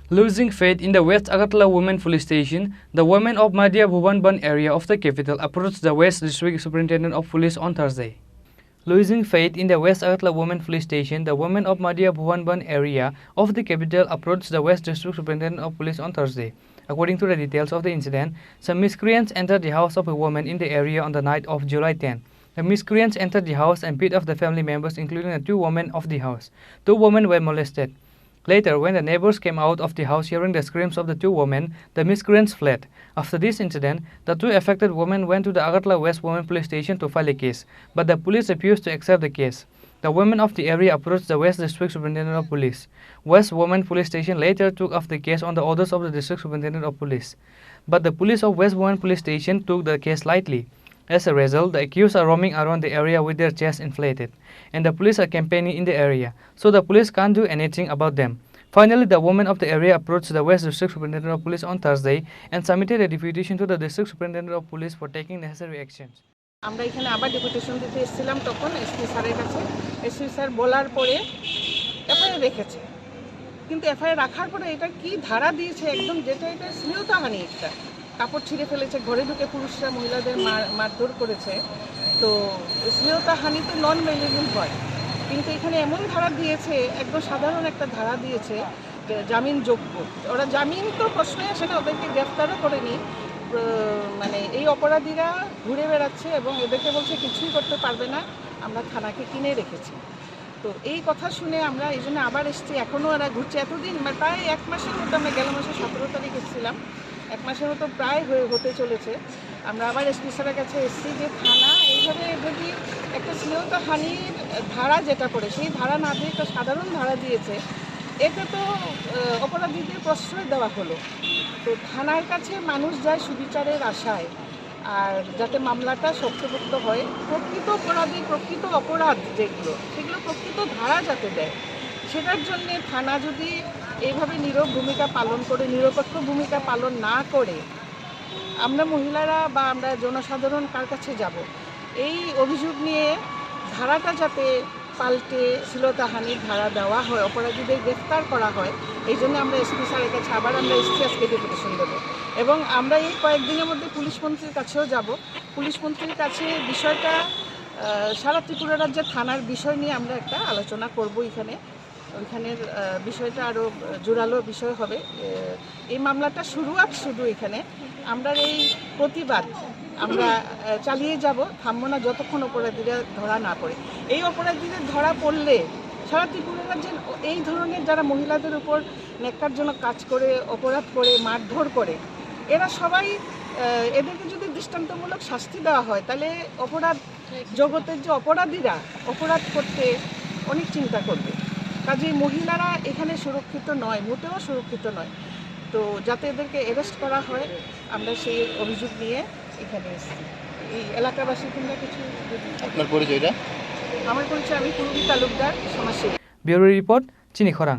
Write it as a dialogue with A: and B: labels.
A: Losing faith in the West Agartala Women Police Station, the women of Madhya Bhubanban area of the capital approached the West District Superintendent of Police on Thursday. Losing faith in the West Agartala Women Police Station, the women of Madhya Bhubanban area of the capital approached the West District Superintendent of Police on Thursday. According to the details of the incident, some miscreants entered the house of a woman in the area on the night of July 10. The miscreants entered the house and beat off the family members, including the two women of the house. Two women were molested. Later, when the neighbors came out of the house hearing the screams of the two women, the miscreants fled. After this incident, the two affected women went to the Agartala West Women Police Station to file a case, but the police refused to accept the case. The women of the area approached the West District Superintendent of Police. West Women Police Station later took up the case on the orders of the District Superintendent of Police. But the police of West Women Police Station took the case lightly. As a result, the accused are roaming around the area with their chests inflated, and the police are campaigning in the area, so the police can't do anything about them. Finally, the women of the area approached the West District Superintendent of Police on Thursday and submitted a deputation to the District Superintendent of Police for taking necessary actions.
B: আমরা এখানে আবার deputation দিতে এসেছিলাম, তখন SP স্যারের কাছে SP sir বলার পরে এফআইআর রেখেছে, কিন্তু এফআইআর রাখার পরে এটা কি ধারা দিয়েছে একদম, যেটা এটা শ্লীলতাহানি, একটা কাপড় ছিঁড়ে ফেলেছে, ঘরে ঢুকে পুরুষরা মহিলাদের মারধর করেছে। তো শ্লীলতাহানিতে নন ভেলেবল হয়, কিন্তু এখানে এমন ধারা দিয়েছে, একদম সাধারণ একটা ধারা দিয়েছে জামিনযোগ্য। ওরা জামিন তো প্রশ্নই আসে না, ওদেরকে গ্রেফতারও করেনি, মানে এই অপরাধীরা ঘুরে বেড়াচ্ছে এবং এদেরকে বলছে কিছুই করতে পারবে না, আমরা থানাকে কিনে রেখেছি। তো এই কথা শুনে আমরা এই জন্য আবার এসেছি, এখনও এরা ঘুরছে। এতদিন প্রায় এক মাসের মতো, আমরা গেল মাসে 17 তারিখ এসেছিলাম, এক মাসের মতো প্রায় হতে চলেছে। আমরা আবার এসপি স্যারের কাছে এসেছি যে থানা এইভাবে যদি একটা শ্লীলতাহানির ধারা যেটা করে সেই ধারা না দিয়ে একটা সাধারণ ধারা দিয়েছে, এতে তো অপরাধীদের প্রশ্রয় দেওয়া হলো। তো থানার কাছে মানুষ যায় সুবিচারের আশায়, আর যাতে মামলাটা শক্তপোক্ত হয়, প্রকৃত অপরাধী প্রকৃত অপরাধ যেগুলো সেগুলো প্রকৃত ধারা যাতে দেয়, সেটার জন্যে থানা যদি এইভাবে নীরব ভূমিকা পালন করে, নিরপেক্ষ ভূমিকা পালন না করে, আমরা মহিলারা বা আমরা জনসাধারণ কার কাছে যাব? এই অভিযোগ নিয়ে ধারাটা যাতে পাল্টে শ্লীলতাহানির ধারা দেওয়া হয়, অপরাধীদের গ্রেফতার করা হয়, এই জন্য আমরা এসপি স্যারের কাছে আবার আমরা এসছি, আজকে ডেপুটেশন দেবো। এবং আমরা এই কয়েকদিনের মধ্যে পুলিশ মন্ত্রীর কাছেও যাব। পুলিশ মন্ত্রীর কাছে বিষয়টা সারা ত্রিপুরা রাজ্যের থানার বিষয় নিয়ে আমরা একটা আলোচনা করব। ওইখানের বিষয়টা আরও জোরালো বিষয় হবে। এই মামলাটা শুধু এখানে আমরা এই প্রতিবাদ আমরা চালিয়ে যাব, থামবো না যতক্ষণ অপরাধীরা ধরা না পড়ে। এই অপরাধীদের ধরা পড়লে সারা ত্রিপুরা রাজ্যের এই ধরনের যারা মহিলাদের উপর ন্যাক্কারজনক কাজ করে, অপরাধ করে, মারধর করে, এরা সবাই, এদেরকে যদি দৃষ্টান্তমূলক শাস্তি দেওয়া হয়, তাহলে অপরাধ জগতের যে অপরাধীরা অপরাধ করতে অনেক চিন্তা করবে। কাজেই মহিলারা এখানে সুরক্ষিত নয়, মোটেও সুরক্ষিত নয়। তো যাতে এদেরকে অ্যারেস্ট করা হয়, আমরা সেই অভিযোগ নিয়ে এখানে এসেছি। এই এলাকাবাসী তোমরা কিছু।
A: আপনার পরিচয়টা?
B: আমার পরিচয়, আমি পূর্বী তালুকদার, সমাজসেবী।
A: ব্যুরো রিপোর্ট, চিনি খরাং।